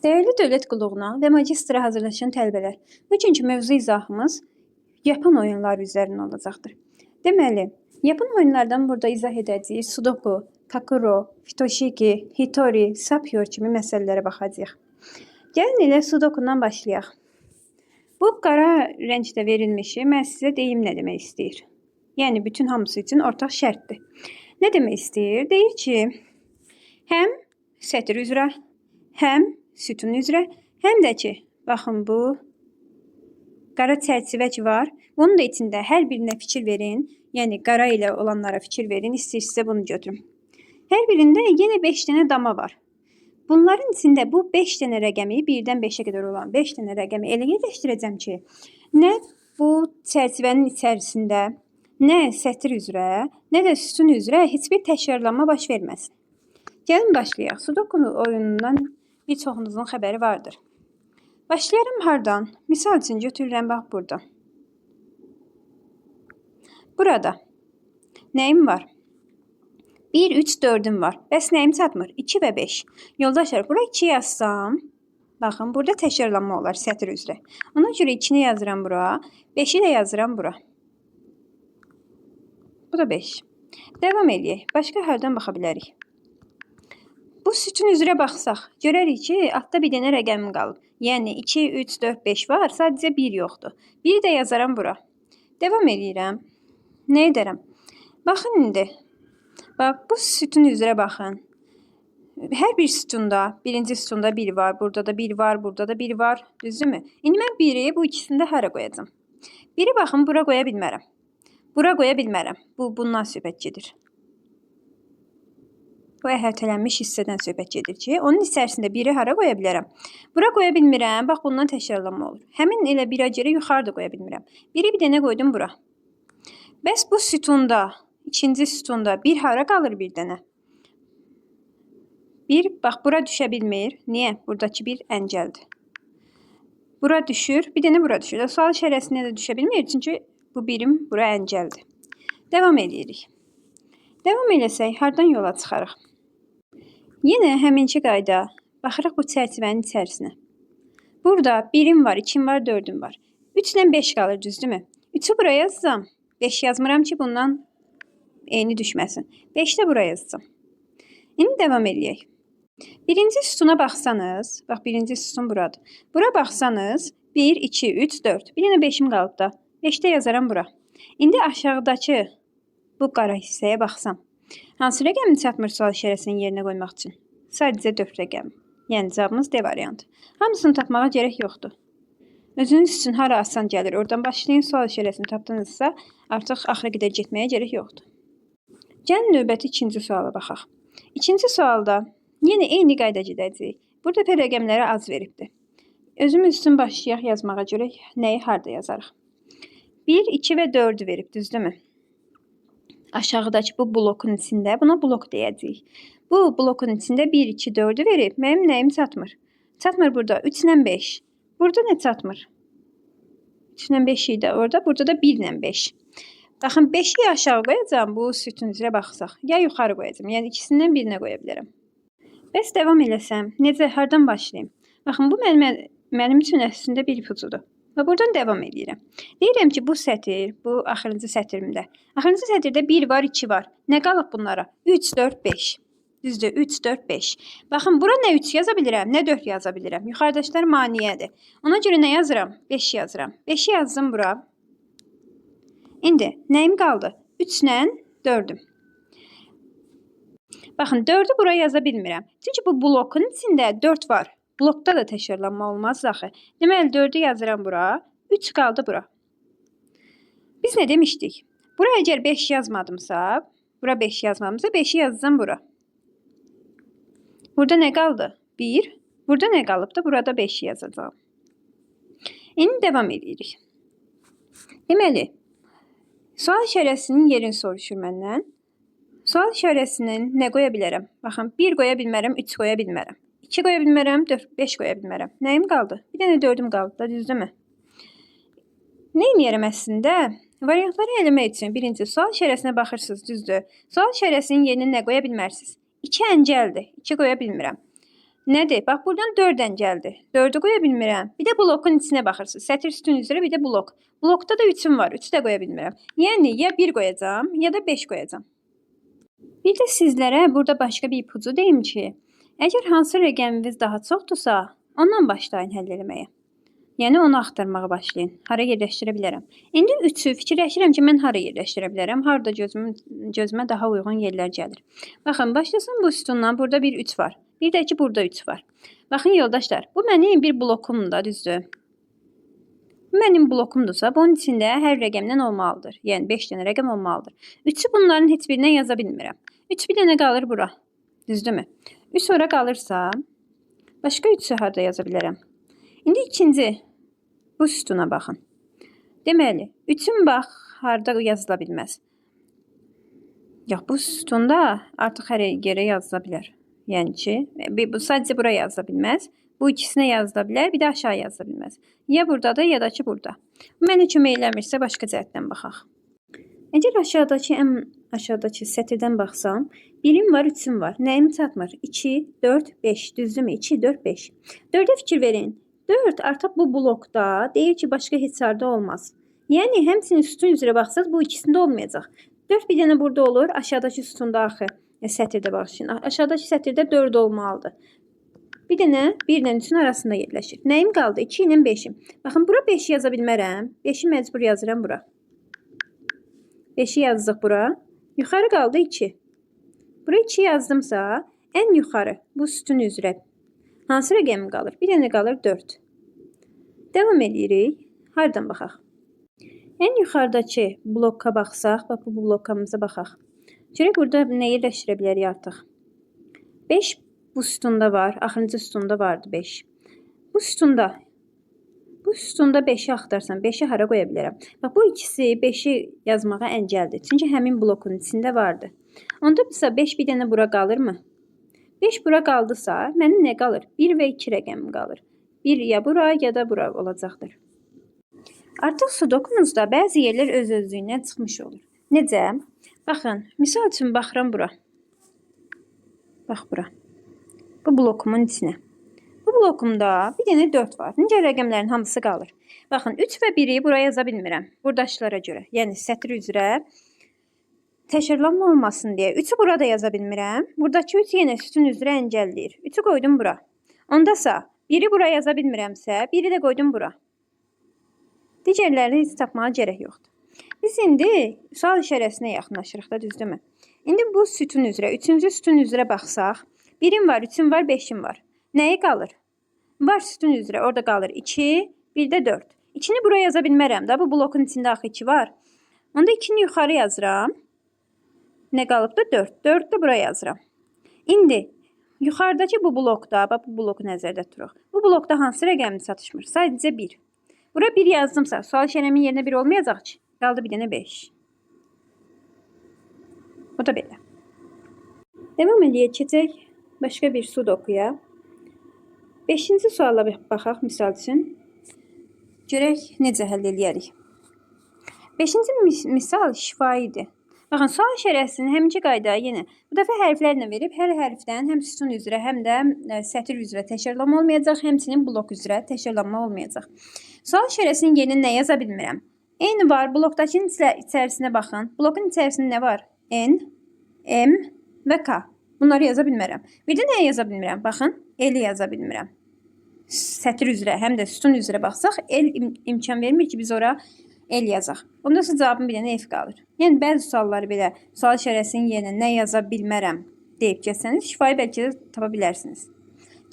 Dəyərli dövlət qulluğuna və magistra hazırlaşan tələbələr, bugünkü mövzu izahımız yapan oyunlar üzərinə olacaqdır. Deməli, yapan oyunlardan burada izah edəcəyik Sudoku, Kakuro, Fitoshiki, Hitori, Sapyor kimi məsələlərə baxacağıq. Gəlin elə Sudokundan başlayaq. Bu qara rəngdə verilmişi mən sizə deyim nə demək istəyir. Yəni bütün hamısı üçün ortaq şərtdir. Nə demək istəyir? Deyir ki, həm sətr üzrə, həm sütun üzrə, həm də ki, baxın bu qara çərçivə ki var, bunun da içində hər birinə fikir verin, yəni qara ilə olanlara fikir verin, istəyirsinizsə bunu götürün. Hər birində yenə 5 dənə dama var. Bunların içində bu 5 dənə rəqəmi, 1-dən 5-ə qədər olan 5 dənə rəqəmi elə yerləşdirəcəm ki, nə bu çərçivənin içərisində, nə sətr üzrə, nə də sütun üzrə heç bir təkrarlanma baş verməsin. Gəlin başlayaq. Sudoku oyunundan bir çoxunuzun xəbəri vardır. Başlayarım hardan? Misal üçün götürürəm bax burada. Burada nəyim var? 1, 3, 4'üm var. Bəs nəyim çatmır? 2 və 5. Yoldaşlar, bura 2 yazsam, baxın, burada təkrarlanma olar sətr üzrə. Ona görə 2-ni yazıram bura, 5-i də yazıram bura. Bu da 5. Davam edək. Başqa hardan baxa bilərik? Bu sütun üzrə baxsaq, görərik ki, altda bir dənə rəqəmim qalıb. Yəni 2, 3, 4, 5 var, sadəcə 1 yoxdur. 1-i də yazaram bura. Davam edirəm. Nə edərəm? Baxın indi. Bax, bu sütun üzrə baxın. Hər bir sütunda, birinci sütunda 1 var, burada da 1 var, burada da 1 var. Düzdürmü? İndi mən 1-i bu ikisində hara qoyacam? 1-i baxın, bura qoya bilmərəm. Bura qoya bilmərəm. Bu, bundan söhbət gedir. Bu əhatələnmiş hissədən söhbət gedir ki, onun içərisində 1-i hara qoya bilərəm? Bura qoya bilmirəm, bax bundan təkrarlanma olur. Həmin elə 1-ə görə yuxarıda qoya bilmirəm. 1-i bir dənə qoydum bura. Bəs bu sütunda, ikinci sütunda 1 hara qalır bir dənə? 1, bax bura düşə bilmir. Niyə? Buradakı 1 əncəldir. Bura düşür, bir dənə bura düşür. Sual işarəsinə də düşə bilmir, çünki bu birim bura əncəldir. Davam edirik. Davam eləsək, hardan yola çıxarıq? Yenə həminki qayda. Baxırıq bu çərçivənin içərisinə. Burada 1'im var, 2'm var, 4'üm var. 3 ilə 5 qalır, düzdürmü? 3'ü buraya yazacağım. 5 yazmıram ki, bundan eyni düşməsin. 5 də buraya yazacağım. İndi davam edək. Birinci sütuna baxsanız, bax birinci sütun buradır. Bura baxsanız 1, 2, 3, 4. Bir dənə 5'im qalıb da. 5 də yazaram bura. İndi aşağıdakı bu qara hissəyə baxsam. Hansı rəqəmin çatmır sual işarəsinin yerinə qoymaq üçün? Sadəcə 4 rəqəm. Yəni cavabımız D variantı. Hamısını tapmağa gərək yoxdur. Özünüz üçün hara asan gəlir, oradan başlayın, sual işarəsini tapdınızsa, artıq axıra qədər getməyə gərək yoxdur. Gəlin növbəti ikinci suala baxaq. İkinci sualda yenə eyni qayda gedəcəyik. Burada da rəqəmləri az veribdir. Özümüz üçün başlayaq yazmağa görə nəyi harda yazarıq? 1, 2 və 4'ü verib, düzdürmü? Aşağıdakı bu blokun içində buna blok deyəcəyik. Bu blokun içində 1, 2, 4'ü verib, mənim nəyim çatmır? Çatmır burada 3 ilə 5. Burada nə çatmır? 3 ilə 5 idi orada, burada da 1 ilə 5. Baxın, 5'i aşağı qoyacağım, bu sütun üzrə baxsaq. Ya yuxarı qoyacağım, yəni ikisindən birinə qoya bilərəm. Bəs davam eləsəm, necə, hardan başlayayım? Baxın, bu mənim üçün əslində bir ipucudur. Və buradan davam edirəm. Deyirəm ki, bu sətr, bu axırıncı sətrimdə. Axırıncı sətirdə 1 var, 2 var. Nə qalıb bunlara? 3, 4, 5. Düzdür, 3, 4, 5. Baxın, bura nə 3 yaza bilirəm, nə 4 yaza bilirəm. Yuxarıdaşlar maniyədir. Ona görə nə yazıram? 5 yazıram. 5'i yazdım bura. İndi nəyim qaldı? 3 ilə 4'üm. Baxın, 4'ü bura yaza bilmirəm. Çünki bu blokun içində 4 var. Blokda da təkrarlanma olmaz axı. Deməli, 4'ü yazıram bura. 3 qaldı bura. Biz nə demişdik? Bura əgər 5 yazmadımsa, bura 5 yazmamıza 5'i yazacağım bura. Burada nə qaldı? 1. Burada nə qalıb da? Burada 5'i yazacağım. İndi davam edirik. Deməli, sual işarəsinin yerini soruşur məndən. Sual işarəsinin nə qoya bilərəm? Baxın, 1 qoya bilmərəm, 3 qoya bilmərəm. 2 qoya bilmərəm, 4, 5 qoya bilmərəm. Nəyim qaldı? Bir dənə 4'üm qaldı da, düzdürmü? Nə edərəm əslində? Variantları eləmək üçün birinci sual işarəsinə baxırsınız, düzdür. Sual işarəsinin yerini nə qoya bilmərsiniz? 2 əncəldir, 2 qoya bilmirəm. Nədir? Bax, buradan 4 əncəldir. 4'ü qoya bilmirəm. Bir də blokun içinə baxırsınız. Sətr sütun üzrə bir də blok. Blokda da 3'üm var. 3'ü də qoya bilmirəm. Yəni, ya 1 qoyacağım, ya da 5 qoyacağım. Bir də sizlərə burada başqa bir ipucu deyim ki, əgər hansı rəqəminiz daha çoxdursa, ondan başlayın həll eləməyə. Yəni, onu axtarmağa başlayın. Hara yerləşdirə bilərəm? İndi 3'ü fikirləşirəm ki, mən hara yerləşdirə bilərəm? Harada gözümə daha uyğun yerlər gəlir. Baxın, başlasın bu sütundan. Burada bir 3 var. Bir də ki, burada 3 var. Baxın, yoldaşlar, bu mənim bir blokumdur, düzdür? Bu mənim blokumdursa, bunun içində hər rəqəmdən olmalıdır. Yəni, 5 dənə rəqəm olmalıdır. 3'ü bunların heç birinə yaza bilmirəm. 3 bir dənə qalır bura. Düzdürmü? 3 sonra qalırsa, başqa 3'ü harada yaza bilərəm? İndi ikinci, bu sütuna baxın. Deməli, 3'ün bax, harada yazıla bilməz. Yox, bu sütunda artıq hər yerə yazıla bilər. Yəni ki, bu sadəcə bura yazıla bilməz. Bu ikisinə yazıla bilər, bir də aşağı yazıla bilməz. Ya buradadır, ya da ki burada. Mənə kömək eləmirsə, başqa cəhətdən baxaq. Əgər aşağıdakı sətirdən baxsam, 1'im var, 3'üm var. Nəyim çatmır? 2, 4, 5. Düzdürmü? 2, 4, 5. 4'ə fikir verin. 4 artıq bu blokda deyir ki, başqa heç harda olmaz. Yəni, həmsinin sütun üzrə baxsaq, bu ikisində olmayacaq. 4 bir dənə burada olur, aşağıdakı sütunda axı. Sətirdə baxın. Aşağıdakı sətirdə 4 olmalıdır. Bir dənə 1 ilə 3'ün arasında yerləşir. Nəyim qaldı? 2 ilə 5'im. Baxın, bura 5 yaza bilmərəm. 5'i məcbur yazıram bura. 5'i yazdıq bura. Yuxarı qaldı 2. Bura 2 yazdımsa, ən yuxarı bu sütun üzrə hansı rəqəmi qalır? Bir dənə qalır 4. Devam edirik. Hardan baxaq? Ən yuxarıdakı bloka baxsaq, bax bu blokamıza baxaq. Görək burada nə yerləşdirə bilərik artıq? 5 bu sütunda var. Axırıncı sütunda vardı 5. Bu sütunda 5'i axtarsam, 5'i hara qoya bilərəm? Bax, bu ikisi 5'i yazmağa əncəldir. Çünki həmin blokun içində vardı. Onda bizə 5 bir dənə bura qalırmı? 5 bura qaldısa, mənim nə qalır? 1 və 2 rəqəmim qalır. 1 ya bura, ya da bura olacaqdır. Artıq sudokunuzda bəzi yerlər öz-özlüyündən çıxmış olur. Necə? Baxın, misal üçün baxıram bura. Bax bura. Bu blokumun içinə. Bu blokumda bir dənə 4 var. Necə rəqəmlərin hamısı qalır? Baxın, 3 və 1'i buraya yaza bilmirəm. Buradaşlara görə. Yəni, sətr üzrə təkrarlanma olmasın deyə. 3'ü burada yaza bilmirəm. Buradakı 3 yenə sütun üzrə əncəlləyir. 3'ü qoydum bura. Ondasa 1'i buraya yaza bilmirəmsə, 1'i də qoydum bura. Digərlərini heç tapmağa gərək yoxdur. Biz indi sual işarəsinə yaxınlaşırıq da, düzdürmü? İndi bu sütun üzrə, 3-cü sütun üzrə baxsaq, 1'im var, 3'üm var, 5'im var. Nəyi qalır? Var sütun üzrə, orada qalır 2, bir də 4. 2'ni buraya yaza bilmərəm da, bu blokun içində axı 2 var. Onda 2'ni yuxarı yazıram. Nə qalıb da 4. 4'ü də buraya yazıram. İndi yuxarıdakı bu blokda, bax bu bloku nəzərdə tuturuq. Bu blokda hansı rəqəmi çatışmır? Sadəcə 1. Bura 1 yazdımsa, sual işarəmin yerinə 1 olmayacaq ki. Qaldı bir dənə 5. Bu da belə. Devam edəcək. Başqa bir sudokuya. 5-ci suala baxaq misal üçün. Görək necə həll eləyərik. 5-ci misal şifaidir. Baxın, sual işarəsinin həminki qayda yenə bu dəfə hərflərlə verib, hər hərfdən həm sütun üzrə, həm də sətir üzrə təkrarlanma olmayacaq, həmçinin blok üzrə təkrarlanma olmayacaq. Sual işarəsinin yerinə nə yaza bilmirəm? N var, blokdakının içərisinə baxın. Blokun içərisində nə var? N, M və K. Bunları yaza bilmirəm. Bir də nəyə yaza bilmirəm? Baxın, L yaza bilmirəm. Sətir üzrə, həm də sütun üzrə baxsaq, L imkan vermir ki, biz ora L yazaq. Bunda ise cavabım bir dənə F qalır. Yəni, bəzi sualları belə sual işarəsinin yerinə nə yaza bilmərəm deyib keçsəniz, şifayı bəlkə də tapa bilərsiniz.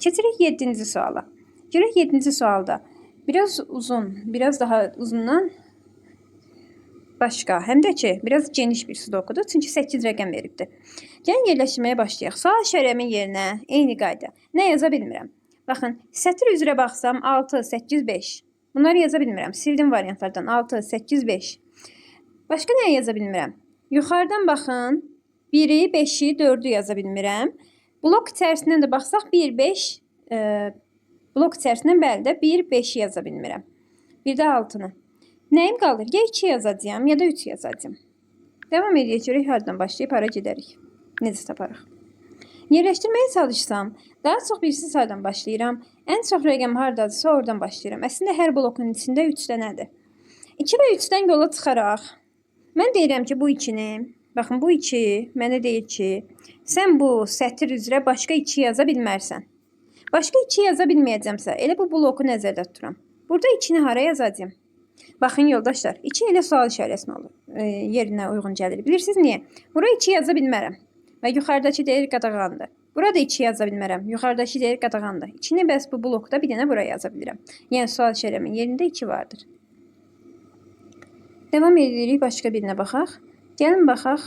Keçirik 7-ci suala. Görək 7-ci sualda biraz uzun, biraz daha uzundan başqa, həm də ki, biraz geniş bir sudokudur. Çünki 8 rəqəm veribdir. Gəlin yerləşdirməyə başlayaq. Sual işarəmin yerinə eyni qayda. Nə yaza bilmirəm? Baxın, sətir üzrə baxsam 6, 8, 5. Bunları yaza bilmirəm. Sildim variantlardan 6, 8, 5. Başqa nəyə yaza bilmirəm? Yuxarıdan baxın, 1'i, 5'i, 4'ü yaza bilmirəm. Blok içərisindən də baxsaq 1, 5, blok içərisindən bəli də 1, 5'i yaza bilmirəm. Bir də 6'nı. Nəyim qalır? Ya 2 yazacağım, ya da 3 yazacağım. Devam edəcək. Hardan başlayıb hara gedərik? Necə taparıq? Yerləşdirməyə çalışsam, daha çox birisi saydan başlayıram. Ən çox rəqəm hardadırsa oradan başlayıram. Əslində hər blokun içində 3 dənədir. 2 və 3-dən yola çıxaraq, mən deyirəm ki, bu 2-ni, baxın bu 2 mənə deyir ki, sən bu sətr üzrə başqa 2 yaza bilmərsən. Başqa 2 yaza bilməyəcəmsə, elə bu bloku nəzərdə tuturam. Burada 2-ni hara yazacağım? Baxın yoldaşlar, 2 elə sual işarəsini olur, yerinə uyğun gəlir. Bilirsiniz niyə? Bura 2 yaza bilmərəm və yuxarıdakı deyir qadağandır. Burada 2 yaza bilmərəm, yuxarıdakı deyir qadağandır. 2-ni bəs bu blokda bir dənə buraya yaza bilirəm. Yəni sual işarəmin yerində 2 vardır. Devam edirik, başqa birinə baxaq. Gəlin baxaq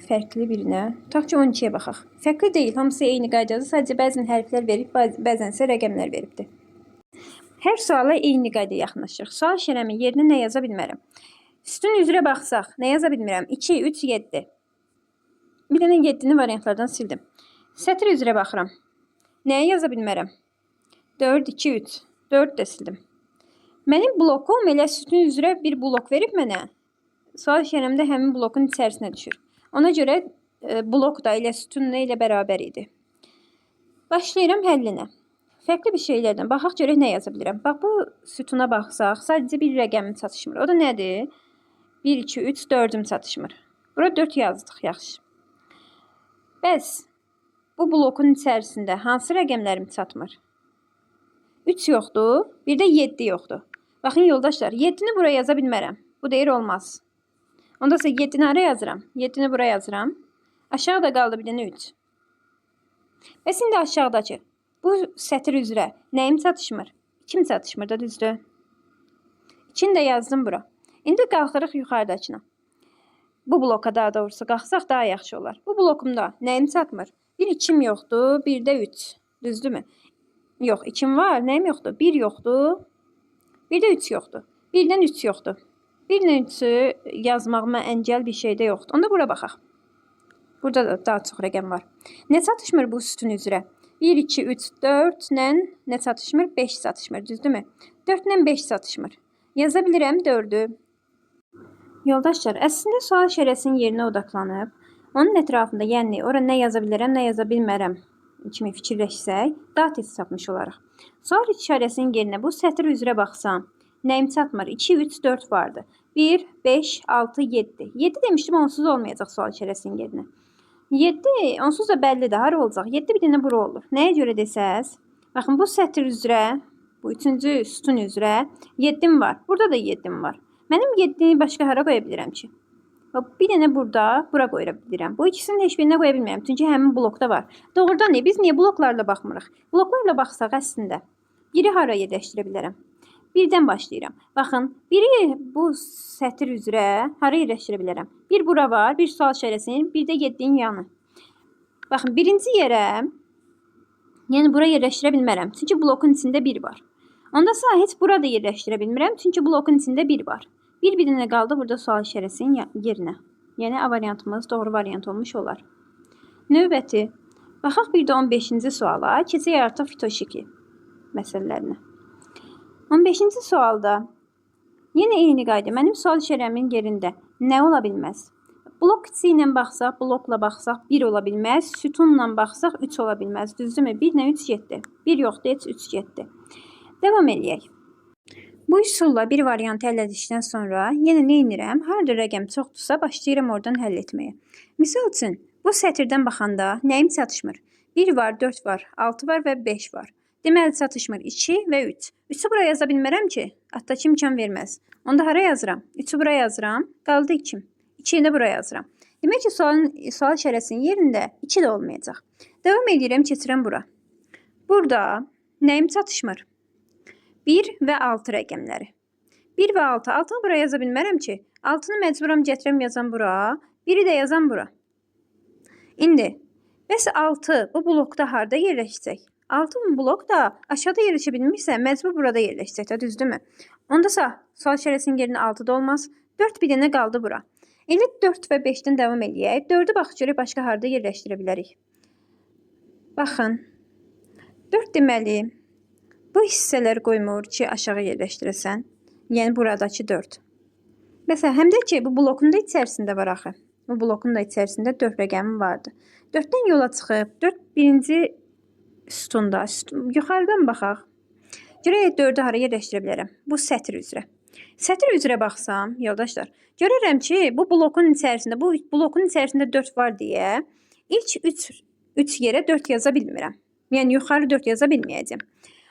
fərqli birinə. Tutaq ki, 12-yə baxaq. Fərqli deyil, hamısı eyni qaydadır. Sadəcə bəzən hərflər verib, bəzən isə rəqəmlər veribdir. Hər suala eyni qayda yaxınlaşırıq. Sual işarəmin yerinə nə yaza bilmərəm? Sütun üzrə baxsaq, nə yaza bilmirəm? 2, 3, 7. Bir dənə 7-ni variantlardan sildim. Sətr üzrə baxıram. Nəyə yaza bilmərəm? 4, 2, 3. 4 də sildim. Mənim blokum elə sütun üzrə bir blok verib mənə. Sual işarəmdə həmin blokun içərisinə düşür. Ona görə blok da elə sütunla elə bərabər idi. Başlayıram həllinə. Fərqli bir şeylərdən baxaq görək nə yaza bilirəm. Bax, bu sütuna baxsaq, sadəcə bir rəqəmim çatışmır. O da nədir? 1, 2, 3, 4-üm çatışmır. Bura 4 yazdıq, yaxşı. Bəs, bu blokun içərisində hansı rəqəmlərim çatmır? 3 yoxdur, bir də 7 yoxdur. Baxın yoldaşlar, 7-ni buraya yaza bilmərəm. Bu deyir olmaz. Onda isə 7-ni hara yazıram? 7-ni buraya yazıram. Aşağıda qaldı bir dənə 3. Bəs indi aşağıdakı. Bu sətr üzrə nəyim çatışmır? 2-mi çatışmır da, düzdür? 2-ni də yazdım bura. İndi qalxırıq yuxarıdakına. Bu bloka daha doğrusu qalxsaq daha yaxşı olar. Bu blokumda nəyim çatmır? Bir 2-im yoxdur, bir də 3. Düzdürmü? Yox, 2-im var, nəyim yoxdur? 1 yoxdur, bir də 3 yoxdur. 1-dən 3 yoxdur. 1-dən 3-ü yazmağıma əngəl bir şey də yoxdur. Onda bura baxaq. Burada da daha çox rəqəm var. Nə çatışmır bu sütun üzrə? 1, 2, 3, 4 ilə nə çatışmır? 5 çatışmır, düzdürmü? 4 ilə 5 çatışmır. Yaza bilirəm 4-ü. Yoldaşlar, əslində sual işarəsinin yerinə odaqlanıb, onun ətrafında, yəni ora nə yaza bilirəm, nə yaza bilmərəm kimi fikirləşsək, daha tez tapmış olarıq. Sual işarəsinin yerinə bu sətr üzrə baxsam, nəyim çatmır? 2, 3, 4 vardı. 1, 5, 6, 7. 7 demişdim, onsuz olmayacaq sual işarəsinin yerinə. 7 onsuz da bəllidir, hara olacaq? 7 bir dənə bura olur. Nəyə görə desəz? Baxın, bu sətr üzrə, bu 3-cü sütun üzrə 7'm var. Burada da 7'm var. Mənim 7'ni başqa hara qoya bilirəm ki? Bir dənə burada, bura qoya bilirəm. Bu ikisinin heç birinə qoya bilmirəm. Çünki həmin blokda var. Doğrudan ne? Biz niyə bloklarla baxmırıq? Bloklarla baxsaq əslində biri hara yerləşdirə bilərəm? Birdən başlayıram. Baxın, biri bu sətr üzrə hara yerləşdirə bilərəm? Bir bura var, bir sual işarəsinin, bir də 7'nin yanı. Baxın, birinci yerə, yəni bura yerləşdirə bilmərəm. Çünki blokun içində 1 var. Onda heç burada yerləşdirə bilmirəm. Çünki blokun içində 1 var. Bir dənə qaldı burada sual işarəsinin yerinə. Yəni A variantımız doğru variant olmuş olar. Növbəti. Baxaq bir də 15-ci suala. Keçək artıq fitoşiki məsələlərinə. 15-ci sualda yenə eyni qayda. Mənim sual işarəmin yerində nə ola bilməz? Blok içi ilə baxsaq, blokla baxsaq 1 ola bilməz. Sütunla baxsaq 3 ola bilməz. Düzdürmü? 1 ilə 3 7. 1 yoxdur, heç 3 7. Devam eləyək. Bu üsulla bir variantı həll edildikdən sonra yenə nə edirəm? Harda rəqəm çoxdursa başlayıram oradan həll etməyə. Misal üçün, bu sətirdən baxanda nəyim çatışmır? 1 var, 4 var, 6 var və 5 var. Deməli çatışmır 2 və 3. 3'ü buraya yaza bilmərəm ki, altdakı imkan verməz. Onda hara yazıram? 3'ü buraya yazıram, qaldı 2. 2'yi də buraya yazıram. Demək ki, sual işarəsinin yerində 2 də olmayacaq. Devam edirəm, keçirəm bura. Burada nəyim çatışmır? 1 və 6 rəqəmləri. 1 və 6. 6'nı buraya yaza bilmərəm ki. 6'nı məcburam gətirəm yazam bura. 1'i də yazam bura. İndi, bəs 6 bu blokda harda yerləşəcək? 6 blok da aşağıda yerləşə bilmirsə, məcbur burada yerləşəcək də, düzdürmü? Onda sual işarəsinin yerinə 6 da olmaz. 4 bir dənə qaldı bura. İndi 4 və 5'dən devam eləyək. 4'ü bax görək başqa harda yerləşdirə bilərik. Baxın. 4 deməli, bu hissələr qoymur ki, aşağı yerləşdirəsən. Yəni buradakı 4. Məsələn, həm də ki, bu blokun da içərisində var axı. Bu blokun da içərisində 4 rəqəmi vardı. 4-dən yola çıxıb 4 birinci sütunda, yuxarıdan baxaq. Görək 4-ü hara yerləşdirə bilərəm? Bu sətr üzrə. Sətr üzrə baxsam, yoldaşlar, görürəm ki, bu blokun içərisində 4 var deyə ilk 3 yerə 4 yaza bilmirəm. Yəni yuxarı 4 yaza bilməyəcəm.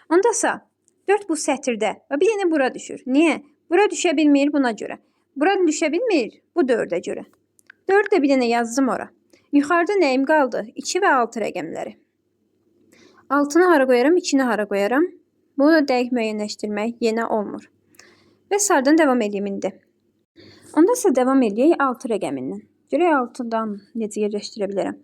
Ondasa 4 bu sətirdə və bir dənə bura düşür. Niyə? Bura düşə bilmir buna görə. Bura düşə bilmir bu 4-ə görə. 4-ü də bir dənə yazdım ora. Yuxarıda nəyim qaldı? 2 və 6 rəqəmləri. 6-nı hara qoyaram, 2-ni hara qoyaram? Bunu da dəqiq müəyyənləşdirmək yenə olmur. Və sardan davam edeyim indi. Ondasa davam edək 6 rəqəmindən. Görək 6-dan necə yerləşdirə bilərəm.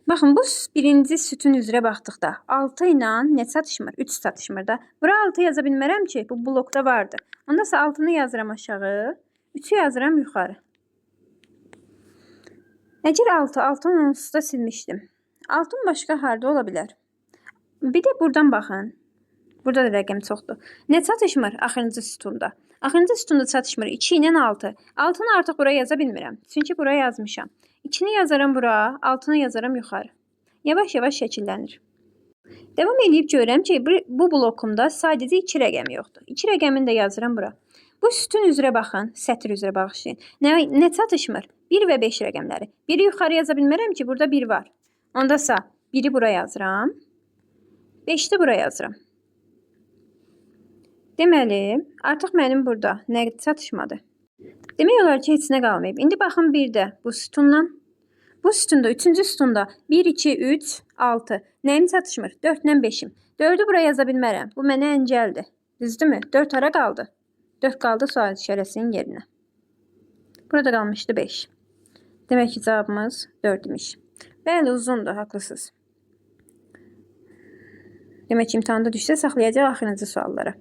Baxın, bu birinci sütun üzrə baxdıqda 6 ilə nə çatışmır? 3 çatışmır da. Bura 6 yaza bilmərəm ki, bu blokda vardı. Ondasa 6-nı yazıram aşağı, 3-ü yazıram yuxarı. Əgər 6-nı onsuz da silmişdim. 6-nın başqa harda ola bilər? Bir də buradan baxın. Burada da rəqəm çoxdur. Nə çatışmır axırıncı sütunda? Axırıncı sütunda çatışmır 2 ilə 6. 6-nı artıq buraya yaza bilmirəm. Çünki buraya yazmışam. 2-ni yazaram bura, 6-nı yazaram yuxarı. Yavaş-yavaş şəkillənir. Davam edib görürəm ki, bu blokumda sadəcə 2 rəqəm yoxdur. 2 rəqəmini də yazıram bura. Bu sütun üzrə baxın, sətr üzrə bağışlayın. Nə çatışmır? 1 və 5 rəqəmləri. 1-i yuxarı yaza bilmərəm ki, burada 1 var. Ondasa 1-i bura yazıram. 5-də bura yazıram. Deməli, artıq mənim burada nə çatışmadı? Demək olar ki, heç nə qalmayıb. İndi baxın bir də bu sütundan. Bu sütunda, 3-cü sütunda 1, 2, 3, 6. Nəyim çatışmır? 4 ilə 5-im. 4-ü bura yaza bilmərəm. Bu mənə əncəldir. Düzdürmü? 4 hara qaldı? 4 qaldı sual işarəsinin yerinə. Burada qalmışdı 5. Demək ki, cavabımız 4 imiş. Bəli, uzundur, haqlısınız. Demək ki, imtahanda düşsə saxlayacaq axırıncı suallara.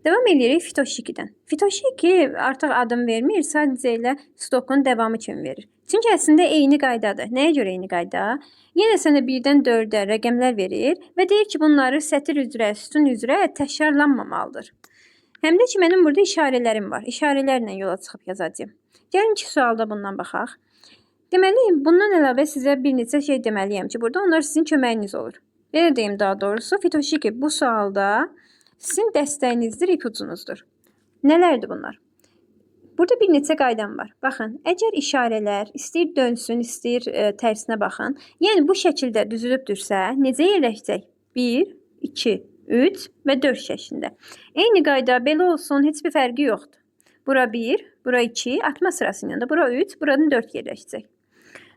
Davam edirik fitoşikidən. Fitoşiki artıq adım vermir, sadəcə ilə stokun davamı kimi verir. Çünki əslində eyni qaydadır. Nəyə görə eyni qayda? Yenə sənə 1-dən 4-ə rəqəmlər verir və deyir ki, bunları sətir üzrə, sütun üzrə təkrarlanmamalıdır. Həm də ki, mənim burada işarələrim var. İşarələrlə yola çıxıb yazacağım. Gəlin ki, sualda bundan baxaq. Deməli, bundan əlavə sizə bir neçə şey deməliyəm ki, burada onlar sizin köməyiniz olur. Belə deyim daha doğrusu, fitoşiki bu sualda sizin dəstəyinizdir, ipucunuzdur. Nələrdir bunlar? Burada bir neçə qaydam var. Baxın, əgər işarələr istəyir dönsün, istəyir tərsinə baxın. Yəni, bu şəkildə düzülübdürsə, necə yerləşəcək? 1, 2, 3 və 4 şəklində. Eyni qayda belə olsun, heç bir fərqi yoxdur. Bura 1, bura 2, atma sırasının yanında, bura 3, buradan 4 yerləşəcək.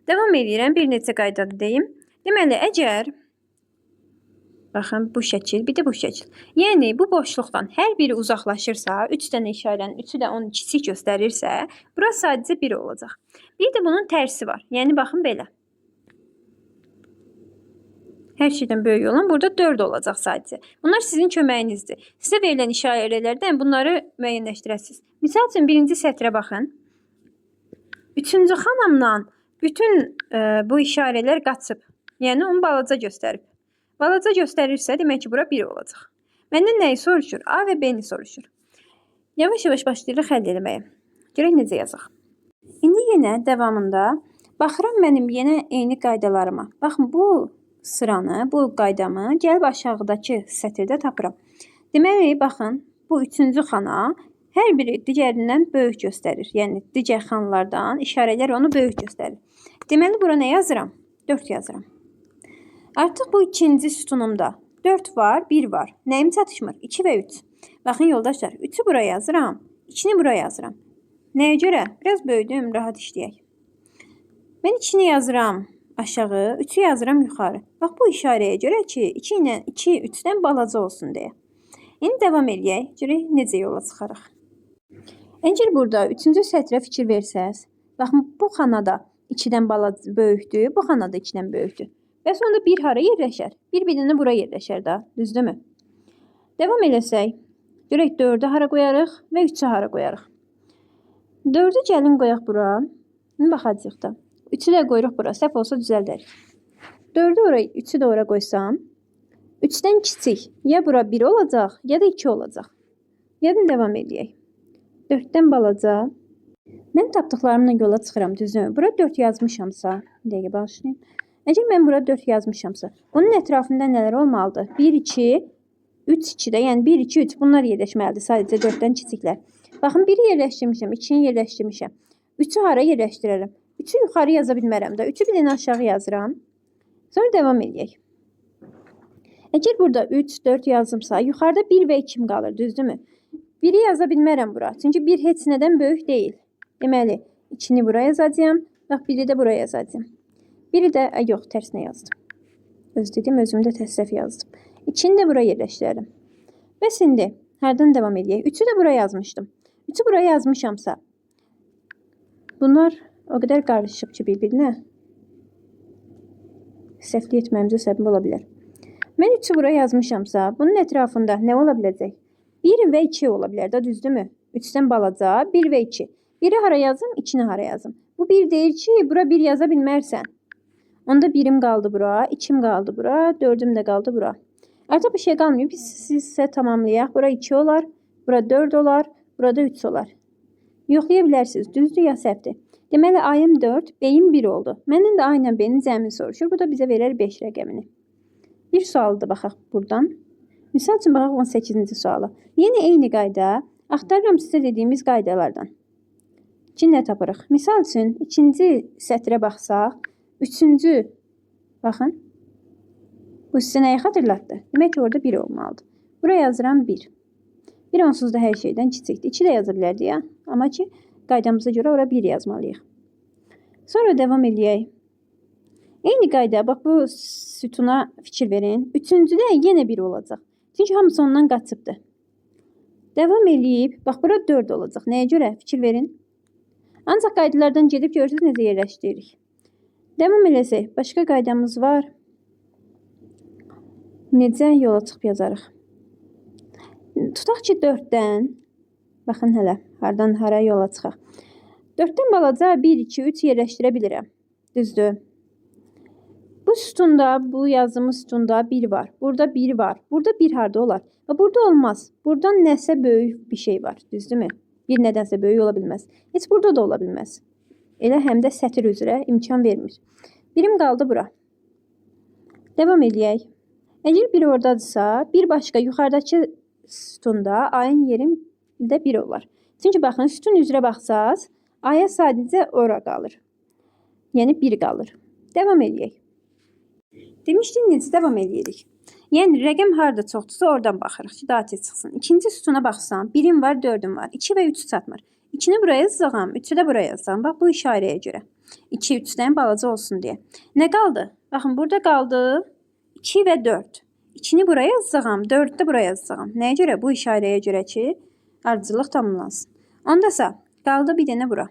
Davam edirəm, bir neçə qaydadır deyim. Deməli, əgər baxın, bu şəkil, bir də bu şəkil. Yəni, bu boşluqdan hər biri uzaqlaşırsa, 3 dənə işarənin 3-ü də onu kiçik göstərirsə, bura sadəcə 1 olacaq. Bir də bunun tərsi var. Yəni, baxın, belə. Hər şeydən böyük olan burada 4 olacaq sadəcə. Bunlar sizin köməyinizdir. Sizə verilən işarələrdən bunları müəyyənləşdirəsiniz. Misal üçün, birinci sətrə baxın. 3-cü xanamdan bütün bu işarələr qaçıb. Yəni, onu balaca göstərib. Balaca göstərirsə, demək ki, bura 1 olacaq. Məndən nəyi soruşur? A və B-ni soruşur. Yavaş-yavaş başlayırıq həll etməyə. Görək necə yazaq. İndi yenə davamında baxıram mənim yenə eyni qaydalarıma. Baxın, bu sıranı, bu qaydamı gəlib aşağıdakı sətirdə tapıram. Deməli, baxın, bu 3-cü xana hər biri digərindən böyük göstərir. Yəni, digər xanalardan işarələr onu böyük göstərir. Deməli, bura nə yazıram? 4 yazıram. Artıq bu ikinci sütunumda 4 var, 1 var. Nəyim çatışmır? 2 və 3. Baxın, yoldaşlar, 3-ü buraya yazıram, 2-ni buraya yazıram. Nəyə görə? Biraz böyüdüm, rahat işləyək. Mən 2-ni yazıram aşağı, 3-ü yazıram yuxarı. Bax, bu işarəyə görə ki, 2 ilə 2, 3-dən balaca olsun deyə. İndi davam edək, görək necə yola çıxarıq. Əgər burada 3-cü sətrə fikir versəz, baxın, bu xanada 2-dən böyükdür, bu xanada 2-dən böyükdür. Və sonra 1 hara yerləşər? 1-birini bura yerləşər da, düzdürmü? Davam eləsək, görək 4-ü hara qoyarıq və 3-ü hara qoyarıq. 4-ü gəlin qoyaq bura. Baxacaq da. 3-ü də qoyuruq bura. Səhv olsa düzəldərik. 4-ü oraya, 3-ü də ora qoysam, 3-dən kiçik. Ya bura 1 olacaq, ya da 2 olacaq. Yəni davam edək. 4-dən balaca, Mən tapdıqlarımla yola çıxıram, düzdürmü? Bura 4 yazmışamsa, bir dəqiqə bağışlayın. Əgər mən bura 4 yazmışamsa, bunun ətrafında nələr olmalıdır? 1, 2, 3, 2 də, yəni 1, 2, 3 bunlar yerləşməlidir. Sadəcə 4-dən kiçiklər. Baxın, 1-i yerləşdirmişəm, 2-ni yerləşdirmişəm. 3-ü hara yerləşdirərəm? 3-ü yuxarı yaza bilmərəm də. 3-ü bir dənə aşağı yazıram. Sonra devam edək. Əgər burada 3, 4 yazımsa, yuxarıda 1 və 2 qalır, düzdürmü? 1-i yaza bilmərəm bura. Çünki 1 heç nədən böyük deyil. Deməli, 2-ni buraya yazacağım. Bax, 1-i də buraya yazacağım. 1-i də, yox, tərsinə yazdım. Dedim, özümdə təsrif yazdım. 2-ni də buraya yerləşdirərəm. Bəs indi, hərdən devam edək. 3-ü də buraya yazmışdım. 3-ü buraya yazmışamsa, bunlar o qədər qarışıb ki, bir-birinə səhvli etməyimizə səbəb ola bilər. Mən 3-ü buraya yazmışamsa, bunun ətrafında nə ola biləcək? 1 və 2 ola bilər də, düzdürmü? 3-dən balaca 1 və 2. 1-i hara yazım, 2-ni hara yazım. Bu 1 deyir ki, bura 1 yaza bilmərsən. Onda 1-im qaldı bura, 2-im qaldı bura, 4-üm də qaldı bura. Artıq bir şey qalmıyor. Biz sizə tamamlayaq. Bura 2 olar, bura 4 olar, burada 3 olar. Yoxlaya bilərsiniz. Düzdür ya səhvdir? Deməli, A-yım 4, B-yim 1 oldu. Məndən də A ilə B-nin cəmini soruşur. Bu da bizə verər 5 rəqəmini. Bir sualıdır, baxaq buradan. Misal üçün, baxaq 18-ci suala. Yeni eyni qayda, axtarıram sizə dediyimiz qaydalardan. İki nə tapırıq? Misal üçün, ikinci sətrə baxsaq, üçüncü, baxın, bu sizə nəyi xatırlatdı? Demək ki, orada 1 olmalıdır. Buraya yazıram 1. 1 onsuz da hər şeydən kiçikdir. 2 də yaza bilərdi ya. Amma ki, qaydamıza görə ora 1 yazmalıyıq. Sonra devam edək. Eyni qayda, bax bu sütuna fikir verin. Üçüncüdə yenə 1 olacaq. Çünki hamısı ondan qaçıbdır. Devam edib, bax bura 4 olacaq. Nəyə görə? Fikir verin. Ancaq qaydalardan gedib görürsünüz necə yerləşdiririk. Devam eləsək, başqa qaydamız var. Necə yola çıxıb yazarıq? Tutaq ki 4-dən, baxın hələ, hardan hara yola çıxaq. 4-dən balaca 1, 2, 3 yerləşdirə bilirəm. Düzdür. Bu sütunda, bu yazdığımız sütunda 1 var. Burada 1 var. Burada 1 harda olar? Burada olmaz. Buradan nəsə böyük bir şey var. Düzdürmü? Bir nədənsə böyük ola bilməz. Heç burada da ola bilməz. Elə həm də sətir üzrə imkan vermir. Birim qaldı bura. Devam edək. Əgər 1 oradadırsa, bir başqa yuxarıdakı sütunda A-nın yerində 1 olar. Çünki baxın, sütun üzrə baxsaz, A-ya sadəcə ora qalır. Yəni 1 qalır. Devam edək. Demişdik, necə devam edirik? Yəni, rəqəm harada çoxdursa oradan baxırıq ki, daha tez çıxsın. İkinci sütuna baxsam, 1-im var, 4-üm var. 2 və 3 çatmır. 2-ni buraya yazacağam, 3-ü də buraya yazacağam. Bax, bu işarəyə görə. 2, 3-dən balaca olsun deyə. Nə qaldı? Baxın, burada qaldı 2 və 4. 2-ni buraya yazacağam, 4-ü də buraya yazacağam. Nəyə görə? Bu işarəyə görə ki, ardıcıllıq tamamlansın. Ondasa, qaldı bir dənə bura.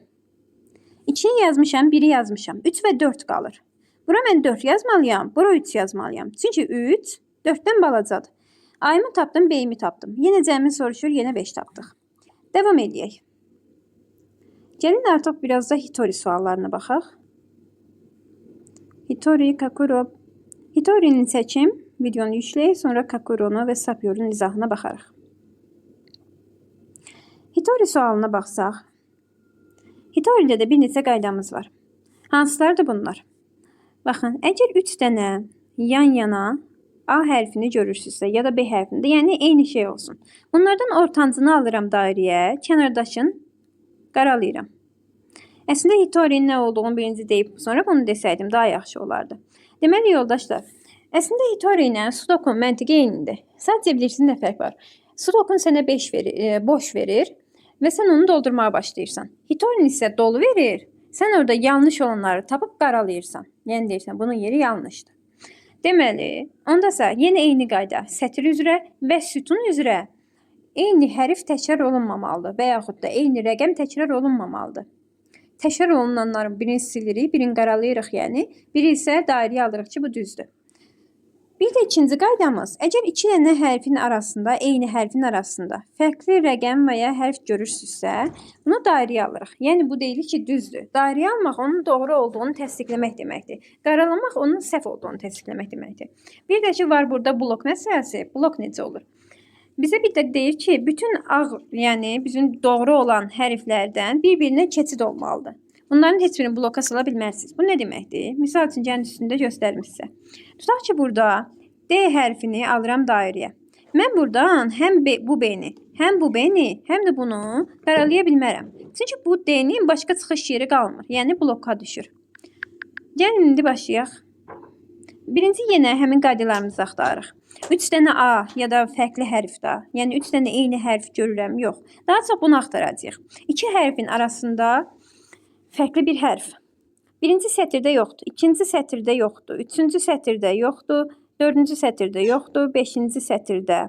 2-ni yazmışam, 1-i yazmışam. 3 və 4 qalır. Bura mən 4 yazmalıyam, bura 3 yazmalıyam. Çünki 3 4-dən balacadır. A-yımı tapdım, B-yimi tapdım. Yenə cəmi soruşur, yenə 5 tapdıq. Devam edək. Gəlin artıq biraz da Hitori suallarına baxaq. Hitori, Kakuro. Hitori'ni seçim, videonu yükləyək, sonra Kakuro'nu və Sapyor'un izahına baxarıq. Hitori sualına baxsaq. Hitori'də də bir neçə qaydamız var. Hansılardır bunlar? Baxın, əgər 3 dənə yan-yana A hərfini görürsünüzsə ya da B hərfində, yəni eyni şey olsun. Bunlardan ortancını alıram dairəyə, kənardakını qaralayıram. Əslində Hitori'nin nə olduğunu birinci deyib, sonra bunu desəydim daha yaxşı olardı. Deməli yoldaşlar, əslində Hitori ilə Sudokun məntiqi eynidir. Sadəcə bilirsiniz nə fərq var. Sudokun sənə 5 verir, boş verir və sən onu doldurmağa başlayırsan. Hitori'nin isə dolu verir. Sən orada yanlış olanları tapıb qaralayırsan. Yəni deyirsən, bunun yeri yanlışdır. Deməli, ondasa yenə eyni qayda sətir üzrə və sütun üzrə eyni hərf təkrar olunmamalıdır və yaxud da eyni rəqəm təkrar olunmamalıdır. Təkrar olunanların birini silirik, birini qaralayırıq yəni, biri isə dairəyə alırıq ki, bu düzdür. Bir də ikinci qaydamız, əgər iki dənə hərfin arasında, eyni hərfin arasında fərqli rəqəm və ya hərf görürsünüzsə, bunu dairəyə alırıq. Yəni, bu deyilir ki, düzdür. Dairəyə almaq onun doğru olduğunu təsdiqləmək deməkdir. Qaralamaq onun səhv olduğunu təsdiqləmək deməkdir. Bir də ki, var burada blok məsələsi. Blok necə olur? Bizə bir də deyir ki, bütün ağ, yəni bizim doğru olan hərflərdən bir-birinə keçid olmalıdır. Bunların heç birini bloka sala bilməzsiniz. Bu nə deməkdir? Misal üçün, gəlin üstündə göstərim sizə. Tutaq ki, burada D hərfini alıram dairəyə. Mən buradan həm bu B-ni, həm bu B-ni, həm də bunu qaralaya bilmərəm. Çünki bu D-nin başqa çıxış yeri qalmır. Yəni bloka düşür. Gəlin indi başlayaq. Birinci yenə həmin qaydalarımızı axtarırıq. 3 dənə A ya da fərqli hərfdə, yəni 3 dənə eyni hərf görürəm, yox. Daha çox bunu axtaracağıq. 2 hərfin arasında fərqli bir hərf. Birinci sətirdə yoxdur, ikinci sətirdə yoxdur, üçüncü sətirdə yoxdur, dördüncü sətirdə yoxdur, beşinci sətirdə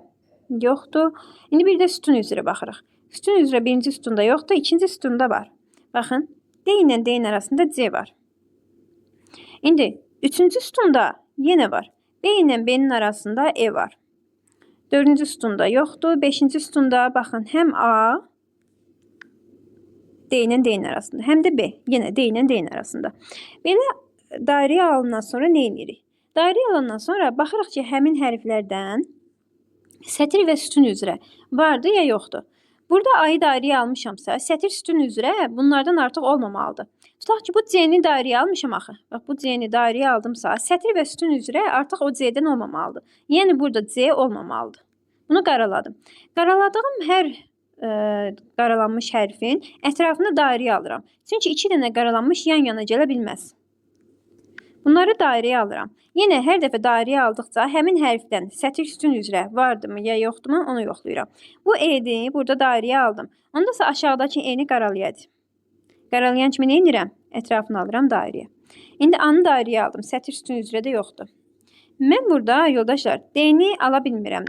yoxdur. İndi bir də sütun üzrə baxırıq. Sütun üzrə birinci sütunda yoxdur, ikinci sütunda var. Baxın, D ilə D-nin arasında C var. İndi üçüncü sütunda yenə var. B ilə B-nin arasında E var. Dördüncü sütunda yoxdur. Beşinci sütunda baxın, həm A D ilə D-nin arasında, həm də B yenə D ilə D-nin arasında. Belə dairəyə alınan sonra nə edirik? Dairəyə alandan sonra baxırıq ki, həmin hərflərdən sətir və sütun üzrə vardı ya yoxdur. Burada A-yı dairəyə almışamsa, sətir sütun üzrə bunlardan artıq olmamalıdır. Tutaq ki, bu C-ni dairəyə almışam axı. Bax, bu C-ni dairəyə aldımsa, sətir və sütun üzrə artıq o C-dən olmamalıdır. Yəni, burada C olmamalıdır. Bunu qaraladım. Qaraladığım hər qaralanmış hərfin ətrafını dairəyə alıram. Çünki 2 dənə qaralanmış yan-yana gələ bilməz. Bunları dairəyə alıram. Yenə hər dəfə dairəyə aldıqca həmin hərfdən sətir sütun üzrə vardımı ya yoxdurmu onu yoxlayıram. Bu E-dir, burada dairəyə aldım. Onda isə aşağıdakı E-ni qaralayacağım. Qaralayan kimi nə edirəm? Ətrafını alıram dairəyə. İndi A-nı dairəyə aldım. Sətir sütun üzrə də yoxdur. Mən burada yoldaşlar D-ni ala bilmirəm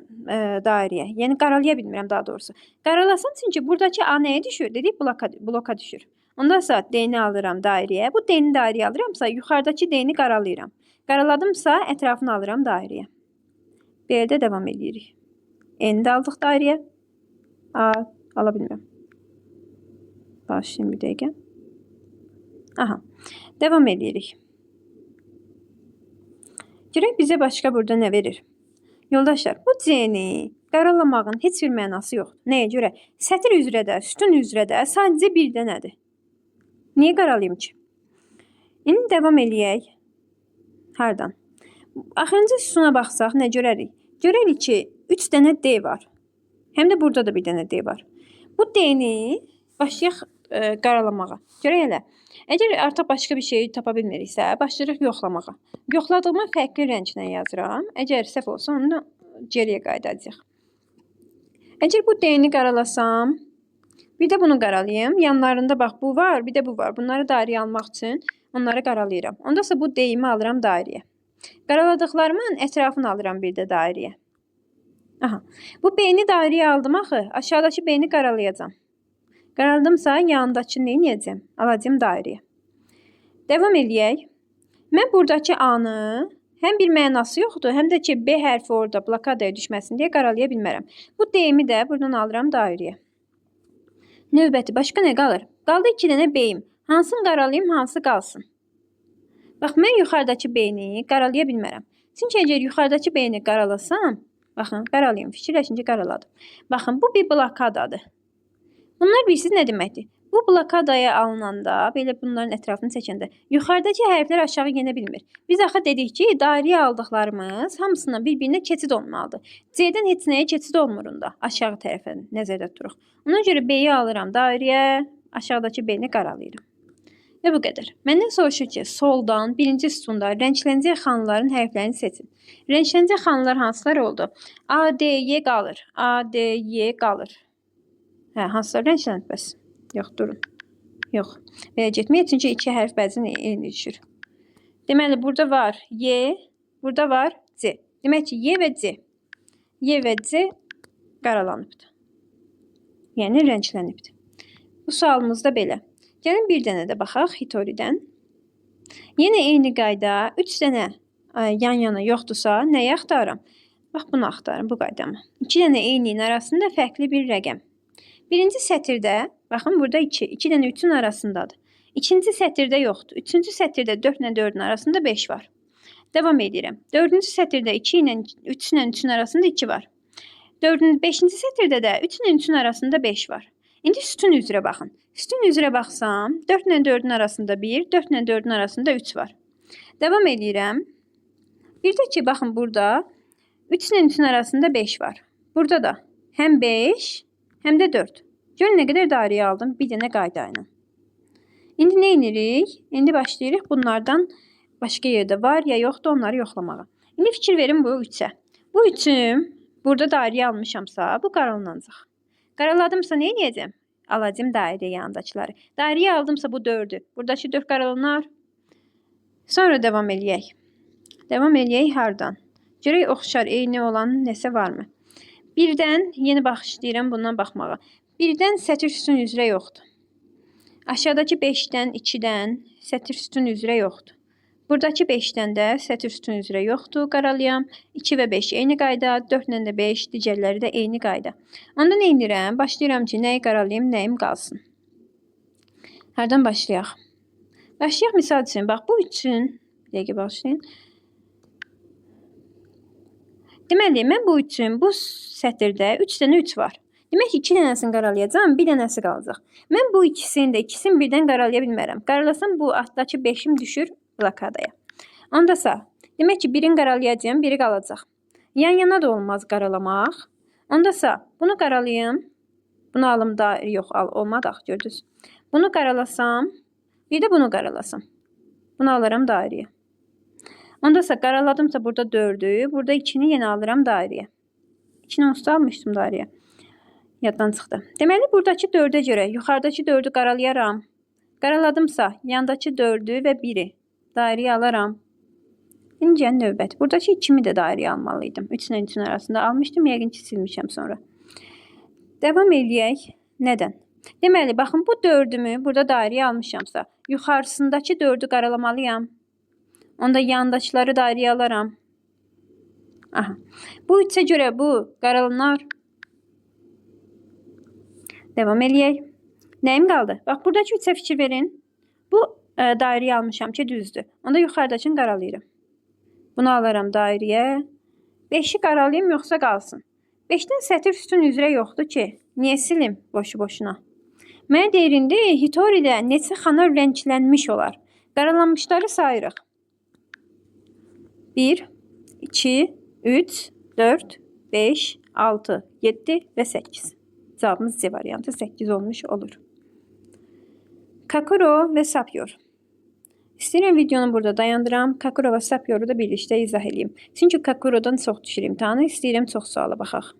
dairəyə. Yəni qaralaya bilmirəm daha doğrusu. Qaralasam çünki buradakı A nəyə düşür? Dedik bloka düşür. Ondan sonra D-ni alıram dairəyə. Bu D-ni dairəyə alıramsa yuxarıdakı D-ni qaralayıram. Qaraladımsa ətrafını alıram dairəyə. Belə də davam edirik. N-i də aldıq dairəyə. A ala bilmirəm. Başlayayım bir dəqiqə. Aha. Devam edirik. Görək bizə başqa burada nə verir? Yoldaşlar, bu C-ni qaralamağın heç bir mənası yoxdur. Nəyə görə? Sətir üzrə də, sütun üzrə də sadəcə bir dənədir. Niyə qaralayım ki? İndi davam eləyək. Hardan? Axırıncı sütuna baxsaq nə görərik? Görərik ki, 3 dənə D var. Həm də burada da bir dənə D var. Bu D-ni başlayaq qaralamağa. Görək elə. Əgər artıq başqa bir şey tapa bilmiriksə, başlayırıq yoxlamağa. Yoxladığımı fərqli rənglə yazıram. Əgər səhv olsa, onu da geriyə qayıdacağıq. Əgər bu D-ni qaralasam, bir də bunu qaralayım. Yanlarında bax bu var, bir də bu var. Bunları dairəyə almaq üçün onları qaralayıram. Onda isə bu D-imi alıram dairəyə. Qaraladıqlarımın ətrafını alıram bir də dairəyə. Aha. Bu B-ni dairəyə aldım axı. Aşağıdakı B-ni qaralayacağam. Qaraladımsa yanındakı nə edəcəm? Alacağım dairəyə. Devam eləyək. Mən buradakı A-nı həm bir mənası yoxdur, həm də ki B hərfi orada blokadaya düşməsin deyə qaralaya bilmərəm. Bu D-mi də buradan alıram dairəyə. Növbəti başqa nə qalır? Qaldı 2 dənə B-im. Hansını qaralayım, hansı qalsın? Bax, mən yuxarıdakı B-ni qaralaya bilmərəm. Çünki əgər yuxarıdakı B-ni qaralasam, baxın, qaralayım, fikirləşin ki, qaraladım. Baxın, bu bir blokadadır. Bunlar bilirsiniz nə deməkdir? Bu blokadaya alınanda, belə bunların ətrafını çəkəndə, yuxarıdakı hərflər aşağı yenə bilmir. Biz axı dedik ki, dairəyə aldıqlarımız hamısından bir-birinə keçid olmalıdır. C-dən heç nəyə keçid olmur onda, aşağı tərəfə nəzərdə tuturuq. Ona görə B-yi alıram dairəyə, aşağıdakı B-ni qaralayıram. Və bu qədər. Məndən soruşur ki, soldan birinci sütunda rənglənəcək xanların hərflərini seçin. Rənglənəcək xanlar hansılar oldu? A, D, Y qalır. A, D, Y qalır. Hə, hansılar rənglənib bəs? Yox, durun. Yox. Belə getməyək, çünki 2 hərf bəzən eyni düşür. Deməli, burada var Y, burada var C. Demək ki, Y və C. Y və C qaralanıbdır. Yəni, rənglənibdir. Bu sualımız da belə. Gəlin bir dənə də baxaq Hitori'dən. Yenə eyni qayda 3 dənə yan-yana yoxdursa, nəyi axtarıram? Bax, bunu axtarım, bu qaydamı. 2 dənə eyniyin arasında fərqli bir rəqəm. Birinci sətirdə, baxın, burada 2. 2 dənə 3-ün arasındadır. İkinci sətirdə yoxdur. Üçüncü sətirdə 4 ilə 4-ün arasında 5 var. Devam edirəm. Dördüncü sətirdə 2 ilə 3 ilə 3-ün arasında 2 var. 4-ün 5-ci sətirdə də 3-ün 3-ün arasında 5 var. İndi sütun üzrə baxın. Sütun üzrə baxsam 4 ilə 4-ün arasında 1, 4 ilə 4-ün arasında 3 var. Davam edirəm. Bir də ki, baxın burada 3 ilə 3-ün arasında 5 var. Burada da həm 5, həm də 4. Görün nə qədər dairəyə aldım bir dənə qayda ilə. İndi nə edirik? İndi başlayırıq bunlardan başqa yerdə var ya yoxdur onları yoxlamağa. İndi fikir verin bu 3-ə. Bu 3'üm burada dairəyə almışamsa bu qaralanacaq. Qaraladımsa nə edəcəm? Alacağım dairə yanındakiləri. Dairəyə aldımsa bu 4'ü. Buradakı 4 qaralanar. Sonra devam eləyək. Devam eləyək hardan? Görək oxşar eyni olan nəsə varmı? Birdən yeni başlayıram bundan baxmağa. Birdən sətir sütun üzrə yoxdur. Aşağıdakı 5'dən, 2'dən sətir sütun üzrə yoxdur. Buradakı 5'dən də sətir sütun üzrə yoxdur. Qaralayam. 2 və 5 eyni qayda. 4 ilə də 5 digərləri də eyni qayda. Onda nə edirəm? Başlayıram ki, nəyi qaralayım, nəyim qalsın. Hardan başlayaq? Başlayaq misal üçün. Bax, bu üçün. Bir dəqiqə başlayın. Deməli, mən bu üçün bu sətirdə 3 dənə 3 var. Demək ki, 2 dənəsini qaralayacağım, bir dənəsi qalacaq. Mən bu ikisini birdən qaralaya bilmərəm. Qaralasam bu altdakı 5'im düşür blokadaya. Ondasa, demək ki, birini qaralayacağım, biri qalacaq. Yan-yana da olmaz qaralamaq. Ondasa, bunu qaralayım. Bunu alım da, yox, olmadı, gördünüz. Bunu qaralasam, bir də bunu qaralasam. Bunu alıram dairəyə. Ondasa, qaraladımsa burada 4'ü, burada 2'ni yenə alıram dairəyə. 2'ni onsuz almışdım dairəyə. Yaddan çıxdı. Deməli, buradakı 4'ə görə yuxarıdakı 4'ü qaralayaram. Qaraladımsa, yandakı 4'ü və 1'i dairəyə alaram. İncə növbət. Buradakı 2'mi də dairəyə almalıydım. 3 ilə 3'ün arasında almışdım. Yəqin ki, silmişəm sonra. Devam eləyək. Nədən? Deməli, baxın, bu 4'ümü burada dairəyə almışamsa, yuxarısındakı 4'ü qaralamalıyam. Onda yandakiləri dairəyə alaram. Aha. Bu 3'ə görə bu qaralanar. Devam eləyək. Nəyim qaldı? Bax, buradakı 3'ə fikir verin. Bu dairəyə almışam ki, düzdür. Onda yuxarıdakını qaralayıram. Bunu alaram dairəyə. 5'i qaralayım, yoxsa qalsın. 5'dən sətir sütun üzrə yoxdur ki. Niyə silim boşu-boşuna? Mənə deyirindi, Hitori'də neçə xana rənglənmiş olar. Qaralanmışları sayırıq. 1, 2, 3, 4, 5, 6, 7 və 8. Cevabımız C variantı 8 olmuş olur. Kakuro və Sapyor. İstəyirəm videonu burada dayandıram. Kakuro və Sapyoru da birlikdə izah edeyim. Çünki Kakurodan çox düşür imtahanı. İstəyirəm çox suala baxaq.